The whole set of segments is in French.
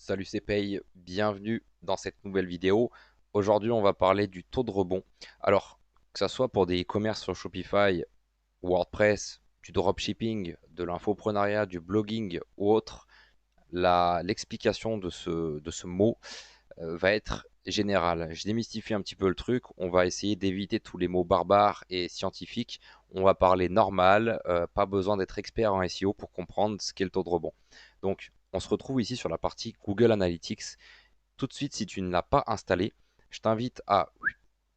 Salut c'est Pay, bienvenue dans cette nouvelle vidéo. Aujourd'hui on va parler du taux de rebond. Alors que ça soit pour des e-commerce sur Shopify, WordPress, du dropshipping, de l'infoprenariat, du blogging ou autre, l'explication de ce mot va être générale. Je démystifie un petit peu le truc, on va essayer d'éviter tous les mots barbares et scientifiques. On va parler normal, pas besoin d'être expert en SEO pour comprendre ce qu'est le taux de rebond. Donc on se retrouve ici sur la partie Google Analytics. Tout de suite, si tu ne l'as pas installé, je t'invite à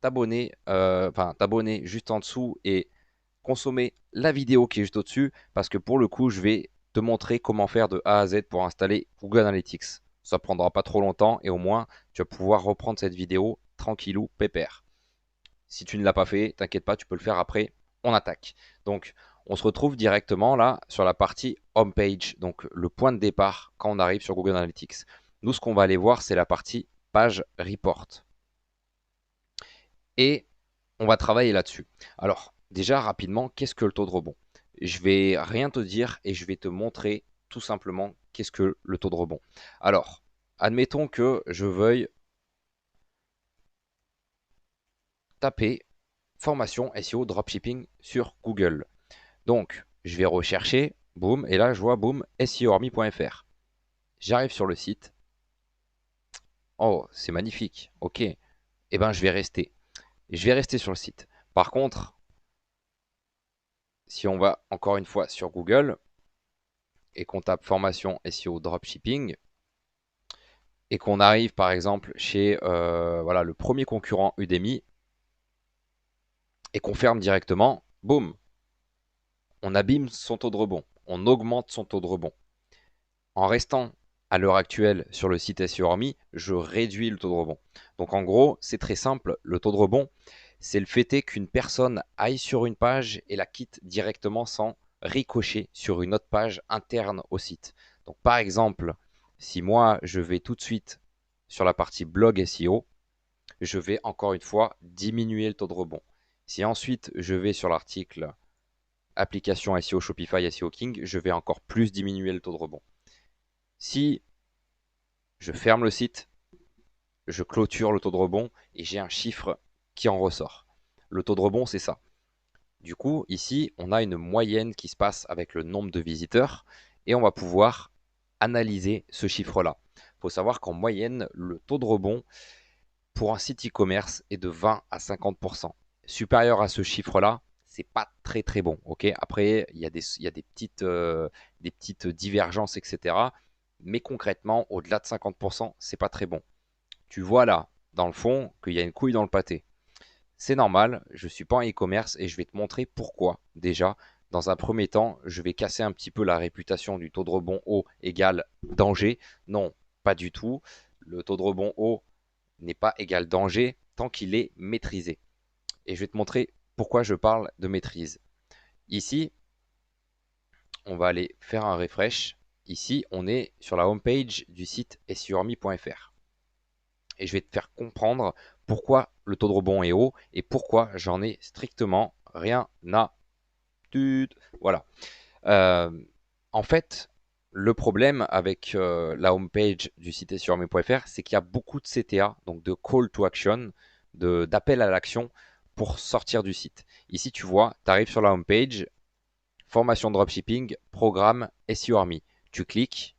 t'abonner juste en dessous et consommer la vidéo qui est juste au-dessus parce que pour le coup, je vais te montrer comment faire de A à Z pour installer Google Analytics. Ça prendra pas trop longtemps et au moins tu vas pouvoir reprendre cette vidéo tranquillou, pépère. Si tu ne l'as pas fait, t'inquiète pas, tu peux le faire après. On attaque. Donc, on se retrouve directement là sur la partie Home Page, donc le point de départ quand on arrive sur Google Analytics. Nous, ce qu'on va aller voir, c'est la partie Page Report. Et on va travailler là-dessus. Alors, déjà rapidement, qu'est-ce que le taux de rebond? Je vais rien te dire et je vais te montrer tout simplement qu'est-ce que le taux de rebond. Alors, admettons que je veuille taper formation SEO dropshipping sur Google. Donc, je vais rechercher, boum, et là je vois, boum, SEOarmy.fr. J'arrive sur le site. Oh, c'est magnifique. Ok. Eh ben, je vais rester. Je vais rester sur le site. Par contre, si on va encore une fois sur Google et qu'on tape formation SEO dropshipping et qu'on arrive par exemple chez voilà, le premier concurrent Udemy et qu'on ferme directement, boum, on abîme son taux de rebond. On augmente son taux de rebond. En restant à l'heure actuelle sur le site SEO Army, je réduis le taux de rebond. Donc en gros, c'est très simple. Le taux de rebond, c'est le fait est qu'une personne aille sur une page et la quitte directement sans ricocher sur une autre page interne au site. Donc par exemple, si moi je vais tout de suite sur la partie blog SEO, je vais encore une fois diminuer le taux de rebond. Si ensuite je vais sur l'article application SEO Shopify SEO King, je vais encore plus diminuer le taux de rebond. Si je ferme le site, je clôture le taux de rebond et j'ai un chiffre qui en ressort. Le taux de rebond, c'est ça. Du coup, ici, on a une moyenne qui se passe avec le nombre de visiteurs et on va pouvoir analyser ce chiffre-là. Il faut savoir qu'en moyenne, le taux de rebond pour un site e-commerce est de 20 à 50%. Supérieur à ce chiffre-là, c'est pas très très bon. Ok. Après, il y a des petites divergences, etc. Mais concrètement, au-delà de 50%, c'est pas très bon. Tu vois là, dans le fond, qu'il y a une couille dans le pâté. C'est normal, je ne suis pas en e-commerce et je vais te montrer pourquoi. Déjà, dans un premier temps, je vais casser un petit peu la réputation du taux de rebond haut égale danger. Non, pas du tout. Le taux de rebond haut n'est pas égal danger tant qu'il est maîtrisé. Et je vais te montrer pourquoi je parle de maîtrise. Ici, on va aller faire un refresh. Ici, on est sur la homepage du site SEOarmy.fr. Et je vais te faire comprendre pourquoi le taux de rebond est haut et pourquoi j'en ai strictement rien à foutre. Voilà. Euh, En fait, le problème avec la homepage du site SEOarmy.fr, c'est qu'il y a beaucoup de CTA, donc de call to action, d'appel à l'action pour sortir du site. Ici, tu vois, tu arrives sur la homepage, formation dropshipping, programme SEOarmy. Tu cliques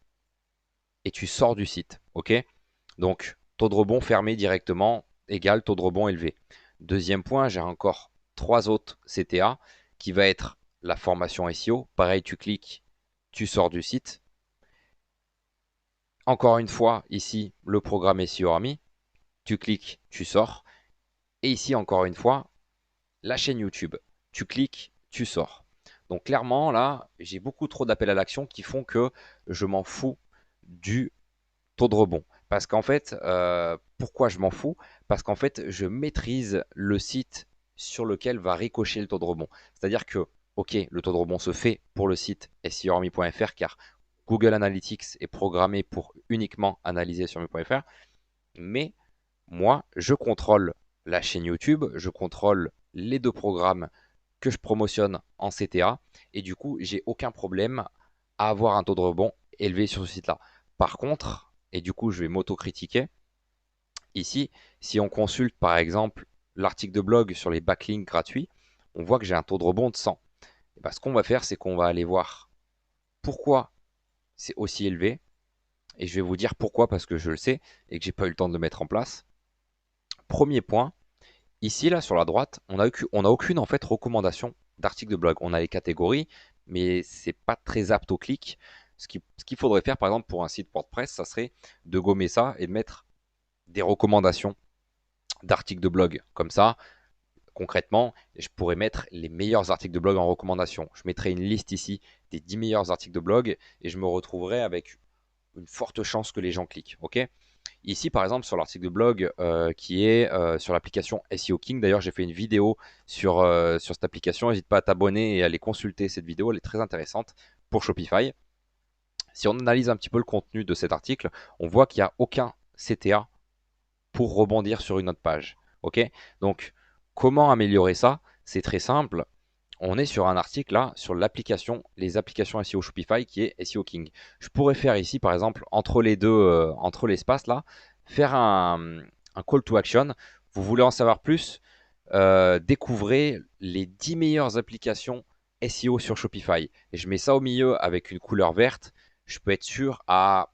et tu sors du site. OK? Donc, taux de rebond fermé directement égale taux de rebond élevé. Deuxième point, j'ai encore trois autres CTA qui va être la formation SEO. Pareil, tu cliques, tu sors du site. Encore une fois, ici, le programme SEO Army. Tu cliques, tu sors. Et ici, encore une fois, la chaîne YouTube. Tu cliques, tu sors. Donc clairement, là, j'ai beaucoup trop d'appels à l'action qui font que je m'en fous du taux de rebond. Parce qu'en fait, pourquoi je m'en fous? Parce qu'en fait, je maîtrise le site sur lequel va ricocher le taux de rebond. C'est-à-dire que, ok, le taux de rebond se fait pour le site SEOarmy.fr car Google Analytics est programmé pour uniquement analyser sur SEOarmy.fr. Mais moi, je contrôle la chaîne YouTube, je contrôle les deux programmes que je promotionne en CTA et du coup, j'ai aucun problème à avoir un taux de rebond élevé sur ce site-là. Par contre, et du coup, je vais m'autocritiquer. Ici, si on consulte par exemple l'article de blog sur les backlinks gratuits, on voit que j'ai un taux de rebond de 100. Et ben, ce qu'on va faire, c'est qu'on va aller voir pourquoi c'est aussi élevé. Et je vais vous dire pourquoi, parce que je le sais et que j'ai pas eu le temps de le mettre en place. Premier point, ici là sur la droite, on a aucune en fait recommandation d'article de blog. On a les catégories, mais c'est pas très apte au clic. Ce qu'il faudrait faire par exemple pour un site WordPress, ça serait de gommer ça et de mettre des recommandations d'articles de blog. Comme ça, concrètement, je pourrais mettre les meilleurs articles de blog en recommandation. Je mettrai une liste ici des 10 meilleurs articles de blog et je me retrouverai avec une forte chance que les gens cliquent. Ok. Ici, par exemple, sur l'article de blog qui est sur l'application SEO King. D'ailleurs, j'ai fait une vidéo sur cette application. N'hésite pas à t'abonner et à aller consulter cette vidéo. Elle est très intéressante pour Shopify. Si on analyse un petit peu le contenu de cet article, on voit qu'il n'y a aucun CTA pour rebondir sur une autre page. Ok. Donc, comment améliorer ça? C'est très simple. On est sur un article là, sur l'application, les applications SEO Shopify qui est SEO King. Je pourrais faire ici, par exemple, entre les deux, entre l'espace là, faire un call to action. Vous voulez en savoir plus? Découvrez les 10 meilleures applications SEO sur Shopify. Et je mets ça au milieu avec une couleur verte. Je peux être sûr à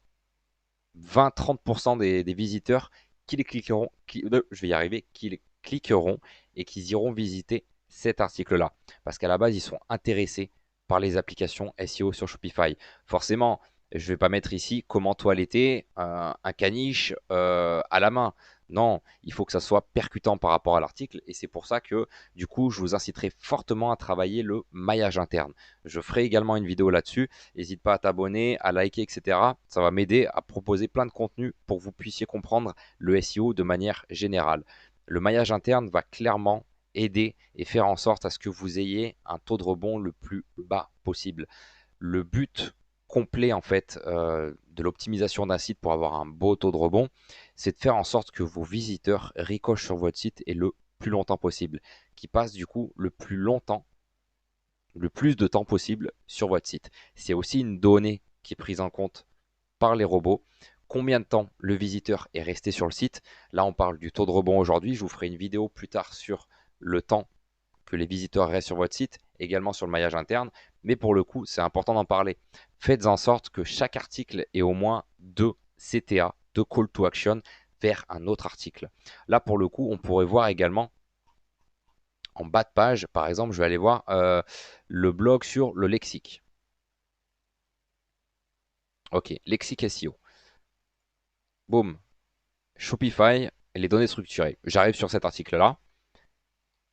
20-30% des visiteurs qui les cliqueront, je vais y arriver, qui les cliqueront et qui iront visiter cet article-là. Parce qu'à la base, ils sont intéressés par les applications SEO sur Shopify. Forcément, je ne vais pas mettre ici comment toiletter un caniche à la main. Non, il faut que ça soit percutant par rapport à l'article et c'est pour ça que du coup, je vous inciterai fortement à travailler le maillage interne. Je ferai également une vidéo là-dessus. N'hésite pas à t'abonner, à liker, etc. Ça va m'aider à proposer plein de contenu pour que vous puissiez comprendre le SEO de manière générale. Le maillage interne va clairement aider et faire en sorte à ce que vous ayez un taux de rebond le plus bas possible. Le but complet en fait de l'optimisation d'un site pour avoir un beau taux de rebond, c'est de faire en sorte que vos visiteurs ricochent sur votre site et le plus longtemps possible, qui passent du coup le plus longtemps, le plus de temps possible sur votre site. C'est aussi une donnée qui est prise en compte par les robots. Combien de temps le visiteur est resté sur le site? Là, on parle du taux de rebond aujourd'hui. Je vous ferai une vidéo plus tard sur le temps que les visiteurs restent sur votre site, également sur le maillage interne. Mais pour le coup, c'est important d'en parler. Faites en sorte que chaque article ait au moins 2 CTA, 2 call to action vers un autre article. Là, pour le coup, on pourrait voir également en bas de page, par exemple, je vais aller voir le blog sur le lexique. Ok, lexique SEO. Boum, Shopify et les données structurées. J'arrive sur cet article-là.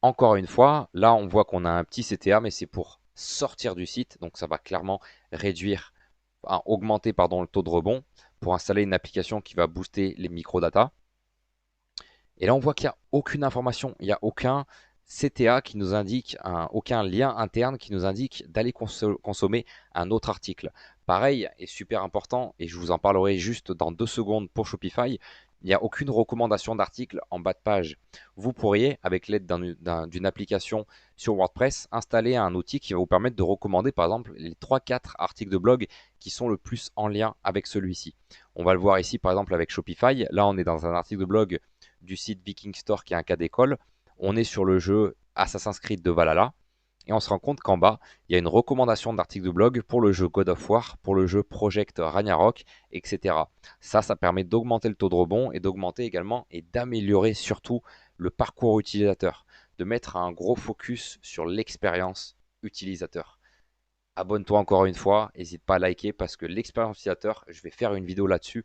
Encore une fois, là, on voit qu'on a un petit CTA, mais c'est pour sortir du site. Donc, ça va clairement réduire, augmenter pardon, le taux de rebond pour installer une application qui va booster les microdata. Et là, on voit qu'il n'y a aucune information, il n'y a aucun CTA qui nous indique, aucun lien interne qui nous indique d'aller consommer un autre article. Pareil, et super important, et je vous en parlerai juste dans 2 secondes pour Shopify, il n'y a aucune recommandation d'article en bas de page. Vous pourriez, avec l'aide d'une application sur WordPress, installer un outil qui va vous permettre de recommander par exemple les 3-4 articles de blog qui sont le plus en lien avec celui-ci. On va le voir ici par exemple avec Shopify. Là, on est dans un article de blog du site Viking Store qui est un cas d'école. On est sur le jeu Assassin's Creed de Valhalla. Et on se rend compte qu'en bas, il y a une recommandation d'article de blog pour le jeu God of War, pour le jeu Project Ragnarok, etc. Ça permet d'augmenter le taux de rebond et d'augmenter également et d'améliorer surtout le parcours utilisateur, de mettre un gros focus sur l'expérience utilisateur. Abonne-toi encore une fois, n'hésite pas à liker parce que l'expérience utilisateur, je vais faire une vidéo là-dessus.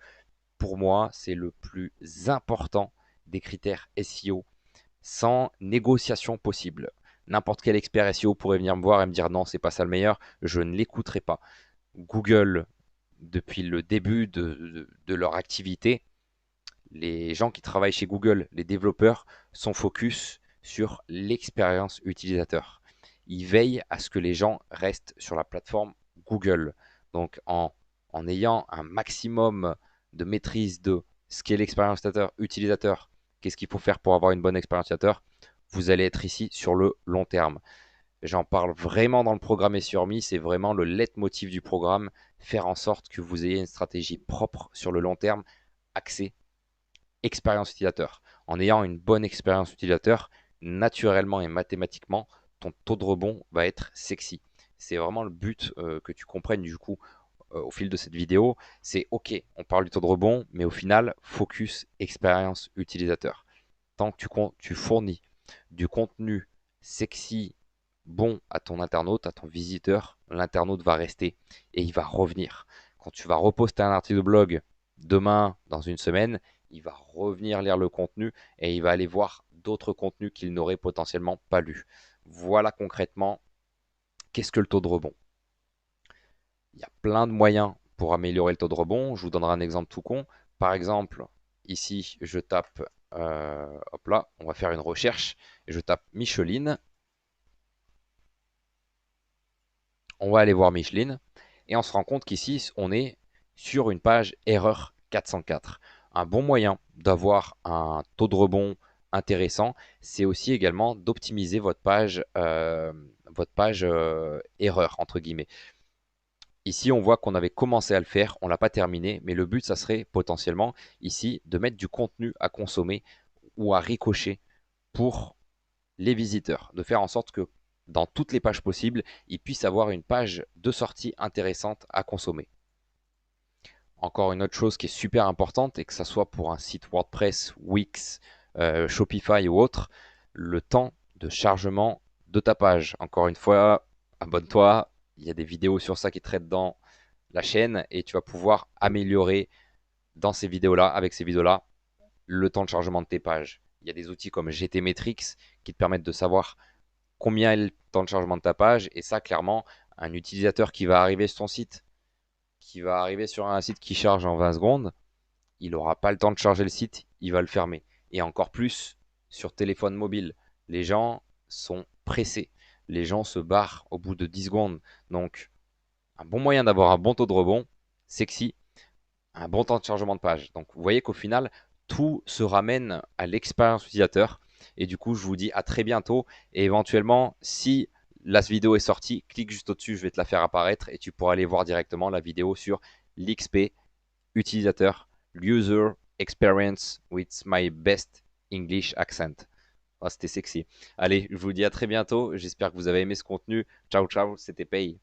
Pour moi, c'est le plus important des critères SEO sans négociation possible. N'importe quel expert SEO pourrait venir me voir et me dire non, c'est pas ça le meilleur, je ne l'écouterai pas. Google, depuis le début de leur activité, les gens qui travaillent chez Google, les développeurs, sont focus sur l'expérience utilisateur. Ils veillent à ce que les gens restent sur la plateforme Google. Donc en ayant un maximum de maîtrise de ce qu'est l'expérience utilisateur, qu'est-ce qu'il faut faire pour avoir une bonne expérience utilisateur, vous allez être ici sur le long terme. J'en parle vraiment dans le programme et sur Mi, c'est vraiment le leitmotiv du programme, faire en sorte que vous ayez une stratégie propre sur le long terme, axée expérience utilisateur. En ayant une bonne expérience utilisateur, naturellement et mathématiquement, ton taux de rebond va être sexy. C'est vraiment le but que tu comprennes du coup au fil de cette vidéo. C'est ok, on parle du taux de rebond, mais au final, focus expérience utilisateur. Tant que tu fournis du contenu sexy, bon à ton internaute, à ton visiteur, l'internaute va rester et il va revenir. Quand tu vas reposter un article de blog demain, dans une semaine, il va revenir lire le contenu et il va aller voir d'autres contenus qu'il n'aurait potentiellement pas lus. Voilà concrètement qu'est-ce que le taux de rebond. Il y a plein de moyens pour améliorer le taux de rebond. Je vous donnerai un exemple tout con. Par exemple, ici, je tape, hop là, on va faire une recherche, et je tape Micheline. On va aller voir Micheline, et on se rend compte qu'ici, on est sur une page erreur 404. Un bon moyen d'avoir un taux de rebond intéressant, c'est aussi également d'optimiser votre page erreur, entre guillemets. Ici, on voit qu'on avait commencé à le faire, on ne l'a pas terminé, mais le but, ça serait potentiellement ici de mettre du contenu à consommer ou à ricocher pour les visiteurs, de faire en sorte que dans toutes les pages possibles, ils puissent avoir une page de sortie intéressante à consommer. Encore une autre chose qui est super importante, et que ce soit pour un site WordPress, Wix, Shopify ou autre, le temps de chargement de ta page. Encore une fois, abonne-toi, il y a des vidéos sur ça qui traitent dans la chaîne et tu vas pouvoir améliorer dans ces vidéos-là, avec ces vidéos-là, le temps de chargement de tes pages. Il y a des outils comme GTmetrix qui te permettent de savoir combien est le temps de chargement de ta page. Et ça, clairement, un utilisateur qui va arriver sur ton site, qui va arriver sur un site qui charge en 20 secondes, il n'aura pas le temps de charger le site, il va le fermer. Et encore plus sur téléphone mobile. Les gens sont pressés. Les gens se barrent au bout de 10 secondes. Donc, un bon moyen d'avoir un bon taux de rebond, sexy, un bon temps de chargement de page. Donc vous voyez qu'au final, tout se ramène à l'expérience utilisateur. Et du coup, je vous dis à très bientôt. Et éventuellement, si la vidéo est sortie, clique juste au-dessus, je vais te la faire apparaître et tu pourras aller voir directement la vidéo sur l'XP utilisateur, User Experience with my best English accent. Oh, c'était sexy. Allez, je vous dis à très bientôt. J'espère que vous avez aimé ce contenu. Ciao, ciao, c'était Pay.